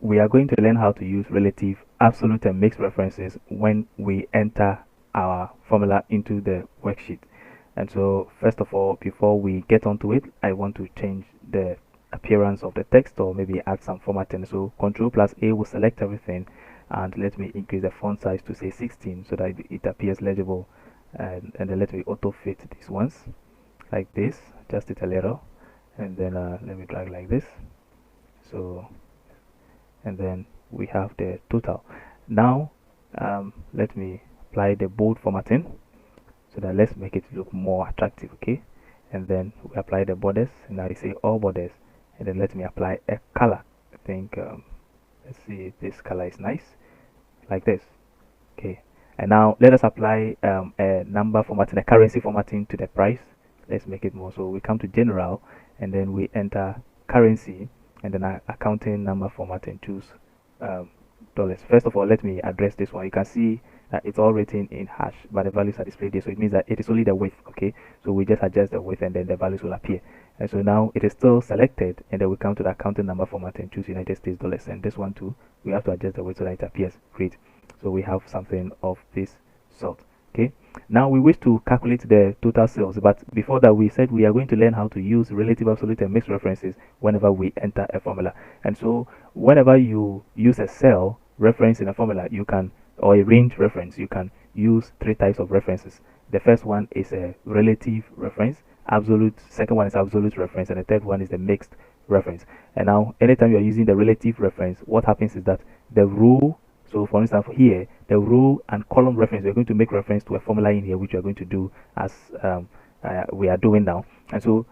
we are going to learn how to use relative, absolute, and mixed references when we enter our formula into the worksheet. And so, first of all, before we get onto it, I want to change the appearance of the text or maybe add some formatting. So, Control plus A will select everything, and let me increase the font size to say 16 so that it appears legible. And then let me auto fit these ones like this, adjust it a little, and then let me drag like this. So, and then we have the total. Now let me apply the bold formatting so that let's make it look more attractive. Okay, and then we apply the borders, and now you say all borders, and then let me apply a color. I think let's see if this color is nice like this. Okay, and now let us apply a number formatting, a currency formatting to the price. Let's make it more. So we come to general, and then we enter currency, and then accounting number format, and choose dollars. First of all, let me address this one. You can see that it's all written in hash, but the values are displayed there, so it means that it is only the width. Okay, so we just adjust the width, and then the values will appear. And so now it is still selected, and then we come to the accounting number format and choose United States dollars. And this one too, we have to adjust the width so that it appears. Great. So we have something of this sort. Okay, now we wish to calculate the total sales, but before that we said we are going to learn how to use relative, absolute, and mixed references whenever we enter a formula. And so whenever you use a cell reference in a formula, you can, or a range reference, you can use three types of references. The first one is a relative reference, absolute, second one is absolute reference, and the third one is the mixed reference. And now anytime you are using the relative reference, what happens is that the row, so for instance here, the row and column reference, we're going to make reference to a formula in here, which we're going to do as we are doing now. And so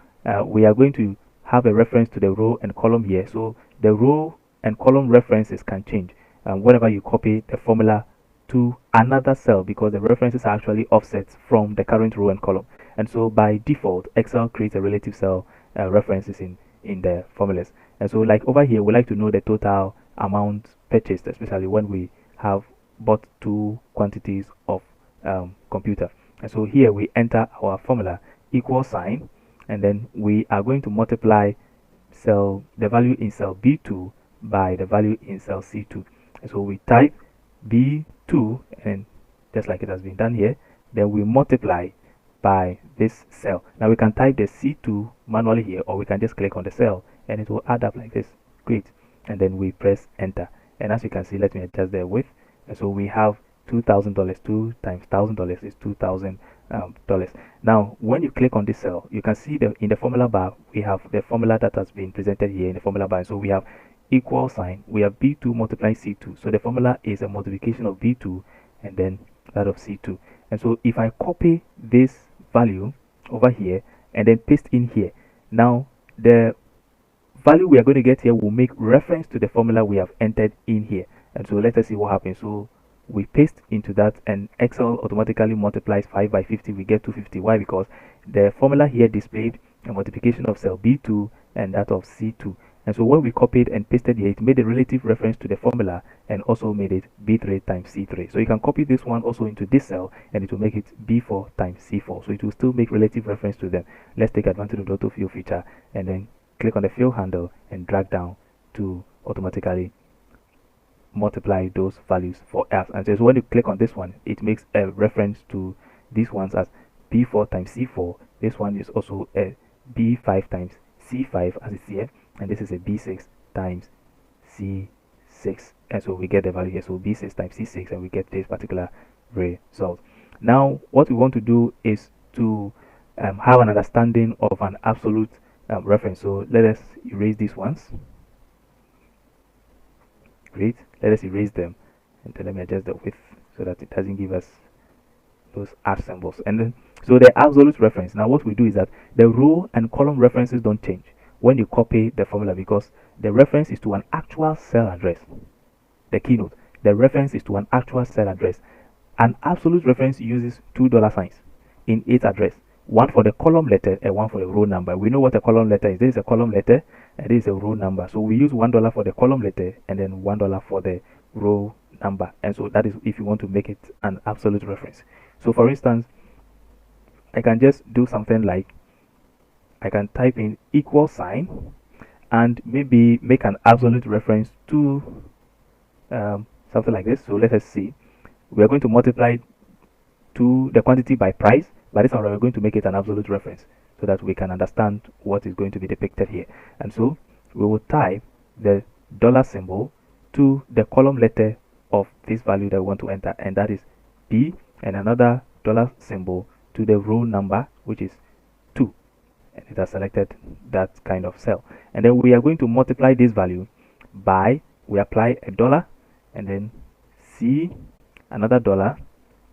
we are going to have a reference to the row and column here. So the row and column references can change whenever you copy the formula to another cell, because the references are actually offsets from the current row and column. And so by default, Excel creates a relative cell references in the formulas. And so like over here, we like to know the total amount purchased, especially when we have bought two quantities of computer. And so here we enter our formula equal sign, and then we are going to multiply the value in cell B2 by the value in cell C2. And so we type B2, and just like it has been done here, then we multiply by this cell. Now we can type the C2 manually here, or we can just click on the cell and it will add up like this. Great. And then we press enter, and as you can see, let me adjust the width. And so we have $2,000. 2 times $1,000 is $2,000. Now when you click on this cell, you can see in the formula bar we have the formula that has been presented here in the formula bar. So we have equal sign, we have B2 multiplying C2, so the formula is a multiplication of B2 and then that of C2. And so if I copy this value over here and then paste in here, now the value we are going to get here will make reference to the formula we have entered in here. And so let us see what happens. So we paste into that, and Excel automatically multiplies 5 by 50. We get 250. Why? Because the formula here displayed a multiplication of cell B2 and that of C2. And so when we copied and pasted here, it made a relative reference to the formula and also made it B3 times C3. So you can copy this one also into this cell, and it will make it B4 times C4. So it will still make relative reference to them. Let's take advantage of the autofill feature and then click on the fill handle and drag down to automatically multiply those values for us. And so when you click on this one, it makes a reference to these ones as B4 times C4. This one is also a B5 times C5 as it's here, and this is a B6 times C6. And so we get the value here. So B6 times C6, and we get this particular result. Now what we want to do is to have an understanding of an absolute reference. So let us erase these ones. Great. Let us erase them, and then let me adjust the width so that it doesn't give us those art symbols. And then so the absolute reference, now what we do is that the row and column references don't change when you copy the formula, because the reference is to an actual cell address. The keynote, the reference is to an actual cell address. An absolute reference uses $2 signs in its address, one for the column letter and one for the row number. We know what a column letter is. This is a column letter and this is a row number. So we use $1 for the column letter and then $1 for the row number. And so that is if you want to make it an absolute reference. So for instance, I can just do something like I can type in equal sign, and maybe make an absolute reference to something like this. So let us see. We are going to multiply to the quantity by price, but this one we're going to make it an absolute reference so that we can understand what is going to be depicted here. And so we will type the dollar symbol to the column letter of this value that we want to enter, and that is P, and another dollar symbol to the row number, which is 2, and it has selected that kind of cell. And then we are going to multiply this value by, we apply a dollar, and then C, another dollar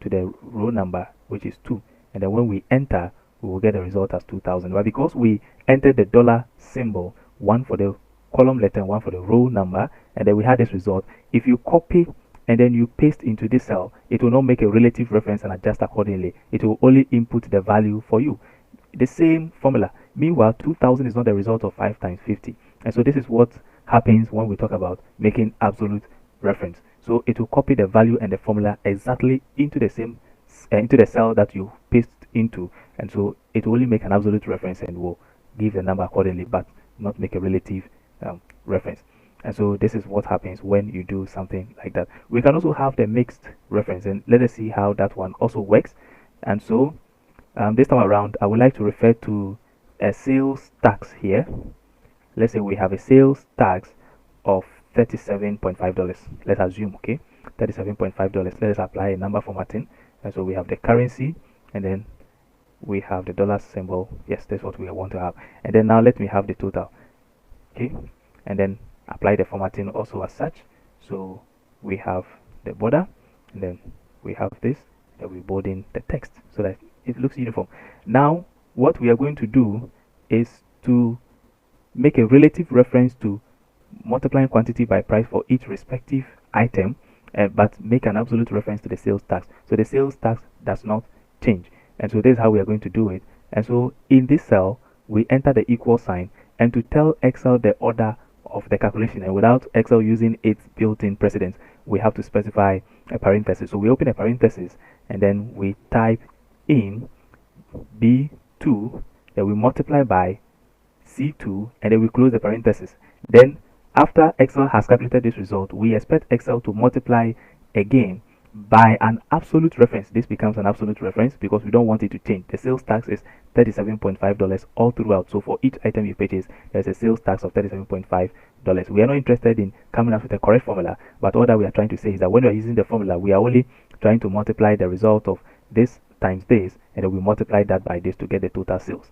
to the row number, which is 2, and then when we enter, we will get the result as 2000. But because we entered the dollar symbol, one for the column letter and one for the row number, and then we had this result, if you copy and then you paste into this cell, it will not make a relative reference and adjust accordingly. It will only input the value for you, the same formula. Meanwhile, 2000 is not the result of 5 times 50, and so this is what happens when we talk about making absolute reference. So it will copy the value and the formula exactly into the same into the cell that you paste into, and so it will only make an absolute reference and will give the number accordingly, but not make a relative reference. And so this is what happens when you do something like that. We can also have the mixed reference, and let us see how that one also works. And so this time around, I would like to refer to a sales tax here. Let's say we have a sales tax of $37.5. Let's assume, okay, $37.5. Let us apply a number formatting, and so we have the currency, and then we have the dollar symbol. Yes, that's what we want to have. And then now let me have the total, okay, and then apply the formatting also as such. So we have the border, and then we have this, and we bold in the text so that it looks uniform. Now what we are going to do is to make a relative reference to multiplying quantity by price for each respective item, but make an absolute reference to the sales tax. So the sales tax does not change, and so this is how we are going to do it. And so in this cell, we enter the equal sign, and to tell Excel the order of the calculation, and without Excel using its built-in precedence, we have to specify a parenthesis. So we open a parenthesis, and then we type in B2, then we multiply by C2, and then we close the parenthesis. Then after Excel has calculated this result, we expect Excel to multiply again by an absolute reference. This becomes an absolute reference because we don't want it to change. The sales tax is $37.5 all throughout. So for each item you purchase, there's a sales tax of $37.5. We are not interested in coming up with a correct formula, but all that we are trying to say is that when we are using the formula, we are only trying to multiply the result of this times this, and then we multiply that by this to get the total sales.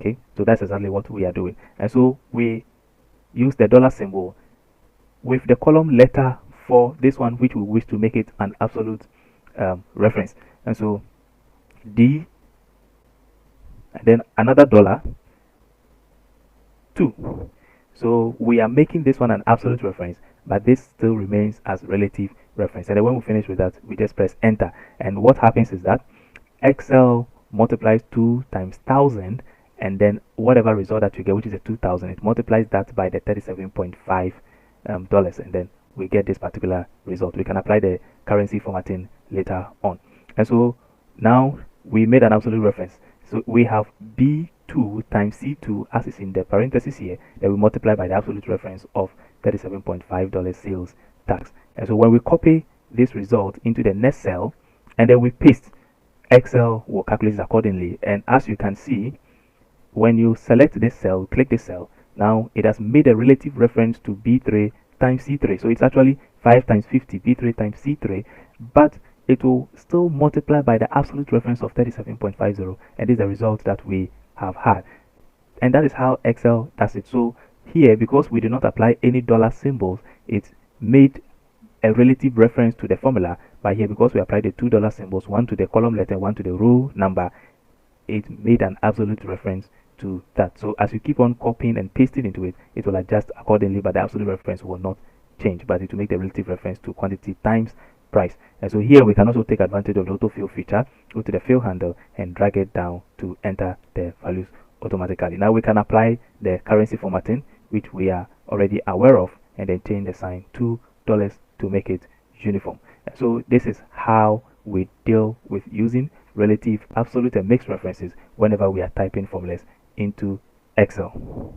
Okay, so that's exactly what we are doing. And so we use the dollar symbol with the column letter for this one, which we wish to make it an absolute reference. And so D, and then another dollar, 2. So we are making this one an absolute reference, but this still remains as relative reference. And then when we finish with that, we just press enter, and what happens is that Excel multiplies 2 times 1000, and then whatever result that you get, which is a 2000, it multiplies that by the $37.5 dollars, and then we get this particular result. We can apply the currency formatting later on. And so now we made an absolute reference. So we have B2 times C2 as is in the parenthesis here, that we multiply by the absolute reference of $37.5 sales tax. And so when we copy this result into the next cell and then we paste, Excel will calculate it accordingly. And as you can see, when you select this cell, click this cell, now it has made a relative reference to B3 times C3. So it's actually 5 times 50, B3 times C3, but it will still multiply by the absolute reference of 37.50, and this is the result that we have had. And that is how Excel does it. So here, because we do not apply any dollar symbols, it made a relative reference to the formula. But here, because we applied the $2 symbols, one to the column letter, one to the row number, it made an absolute reference to that. So as you keep on copying and pasting into it, it will adjust accordingly, but the absolute reference will not change, but it will make the relative reference to quantity times price. And so here we can also take advantage of the autofill feature, go to the fill handle and drag it down to enter the values automatically. Now we can apply the currency formatting, which we are already aware of, and then change the sign to dollars to make it uniform. And so this is how we deal with using relative, absolute, and mixed references whenever we are typing formulas into Excel.